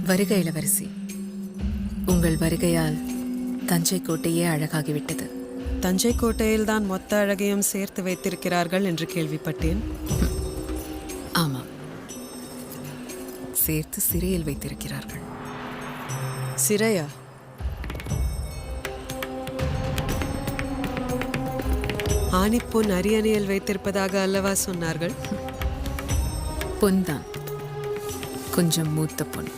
வருக இளவரசி, உங்கள் வருகையால் தஞ்சை கோட்டையே அழகாகிவிட்டது. தஞ்சை கோட்டையில் தான் மொத்த அழகையும் சேர்த்து வைத்திருக்கிறார்கள் என்று கேள்விப்பட்டேன். ஆமாம், சேர்த்து சிறையில் வைத்திருக்கிறார்கள். சிறையா? ஆணிப்பொன் அரியணையில் வைத்திருப்பதாக அல்லவா சொன்னார்கள்? பொன்தான், கொஞ்சம் மூத்த பொன்.